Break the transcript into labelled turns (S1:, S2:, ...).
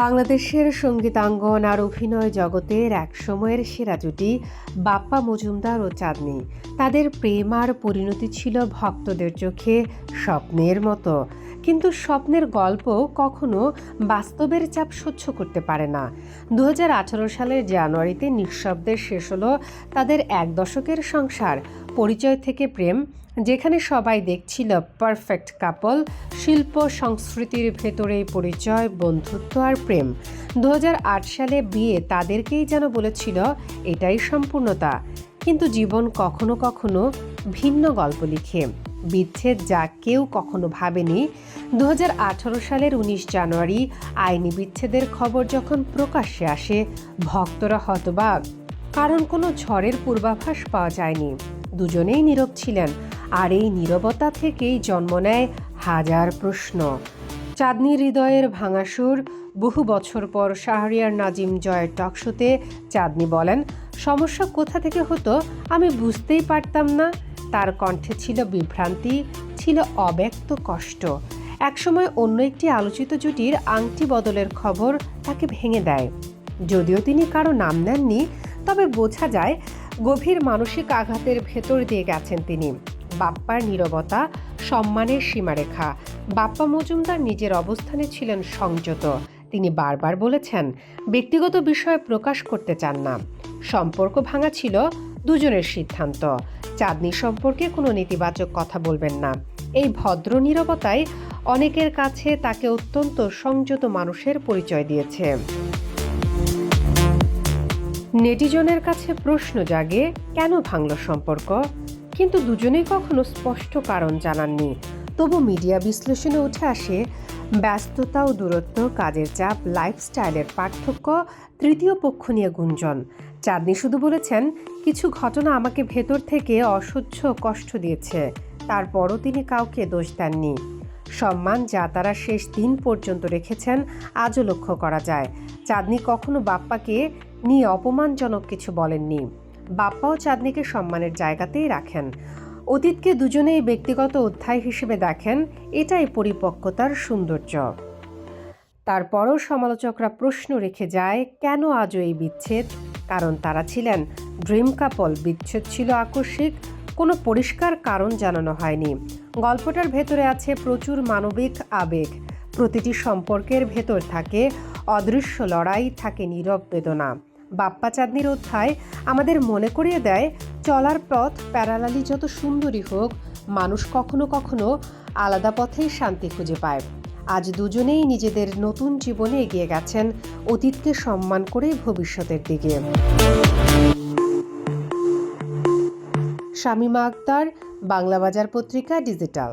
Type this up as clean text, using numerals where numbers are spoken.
S1: বাংলাদেশের সঙ্গীতাঙ্গন আর অভিনয় জগতের এক সময়ের সেরা জুটি বাপ্পা মজুমদার ও চাঁদনী। তাদের প্রেম আর পরিণতি ছিল ভক্তদের চোখে স্বপ্নের মতো, কিন্তু স্বপ্নের গল্প কখনো বাস্তবের চাপ সহ্য করতে পারে না। 2018 সালের জানুয়ারিতে নিঃশব্দে শেষ হলো তাদের এক দশকের সংসার। পরিচয় থেকে প্রেম, যেখানে সবাই দেখছিল পারফেক্ট কাপল। শিল্প সংস্কৃতির ভেতরেই পরিচয়, বন্ধুত্ব আর প্রেম। 2008 সালে বিয়ে তাদেরকেই যেন বলেছিল এটাই সম্পূর্ণতা। কিন্তু জীবন কখনো কখনো ভিন্ন গল্প লিখে। বিচ্ছেদ যা কেউ কখনো ভাবেনি। 2018 সালের 19 জানুয়ারি আইনি বিচ্ছেদের খবর যখন প্রকাশ্যে আসে, ভক্তরা হতবাক, কারণ কোনো ঝড়ের পূর্বাভাস পাওয়া যায়নি। দুজনেই নীরব ছিলেন, আর এই নীরবতা থেকেই জন্ম নেয় হাজার প্রশ্ন। চাঁদনীর হৃদয়ের ভাঙাসুর। বহু বছর পর শাহরিয়ার নাজিম জয়ের টকশোতে চাঁদনী বলেন, সমস্যা কোথা থেকে হতো আমি বুঝতেই পারতাম না। তার কণ্ঠে ছিল বিভ্রান্তি, ছিল অব্যক্ত কষ্ট। একসময় অন্য একটি আলোচিত জুটির আংটি বদলের খবর তাকে ভেঙে দেয়। যদিও তিনি কারো নাম নেননি, তবে বোঝা যায় গভীর মানসিক আঘাতের ভেতর দিয়ে গেছেন তিনি। বাপ্পার নীরবতা সম্মানের সীমারেখা। বাপ্পা মজুমদার নিজের অবস্থানে ছিলেন সংযত। তিনি বারবার বলেছেন ব্যক্তিগত বিষয় প্রকাশ করতে চান না। সম্পর্ক ভাঙা ছিল দুজনের সিদ্ধান্ত। চাঁদনী সম্পর্কে কোনো নেতিবাচক কথা বলবেন না। এই ভদ্র নীরবতাই অনেকের কাছে তাকে অত্যন্ত সংযত মানুষের পরিচয় দিয়েছে। নেটিজনের কাছে প্রশ্ন জাগে, কেন ভাঙল সম্পর্ক? কিন্তু দুজনেই কখনো স্পষ্ট কারণ জানাননি। তবু মিডিয়া বিশ্লেষণে উঠে আসে ব্যস্ততা ও দূরত্ব, কাজের চাপ, লাইফস্টাইলের পার্থক্য, তৃতীয় পক্ষ নিয়ে গুঞ্জন। চাঁদনী শুধু বলেছেন, কিছু ঘটনা আমাকে ভেতর থেকে অসহ্য কষ্ট দিয়েছে। তারপরও তিনি কাউকে দোষ দেননি। সম্মান যা তারা শেষ দিন পর্যন্ত রেখেছেন আজও লক্ষ্য করা যায়। চাঁদনী কখনো বাপ্পাকে নিয়ে অপমানজনক কিছু বলেননি। বাপ্পাও চাঁদনীকে সম্মানের জায়গাতেই রাখেন। অতীতকে দুজনেই ব্যক্তিগত অধ্যায় হিসেবে দেখেন, এটাই পরিপক্কতার সৌন্দর্য। তারপরও সমালোচকরা প্রশ্ন রেখে যায়, কেন আজও এই বিচ্ছেদ? কারণ তারা ছিলেন ড্রিম কাপল। বিচ্ছেদ ছিল আকস্মিক, কোনো পরিষ্কার কারণ জানানো হয়নি। গল্পটার ভেতরে আছে প্রচুর মানবিক আবেগ। প্রতিটি সম্পর্কের ভেতর থাকে অদৃশ্য লড়াই, থাকে নীরব বেদনা। বাপ্পা চাঁদনীর অধ্যায় আমাদের মনে করিয়ে দেয়, চলার পথ প্যারালালি যত সুন্দরী হোক, মানুষ কখনো কখনো আলাদা পথেই শান্তি খুঁজে পায়। আজ দুজনেই নিজেদের নতুন জীবনে এগিয়ে গেছেন, অতীতকে সম্মান করে ভবিষ্যতের দিকে। শামীমা আক্তার, বাংলা বাজার পত্রিকা, ডিজিটাল।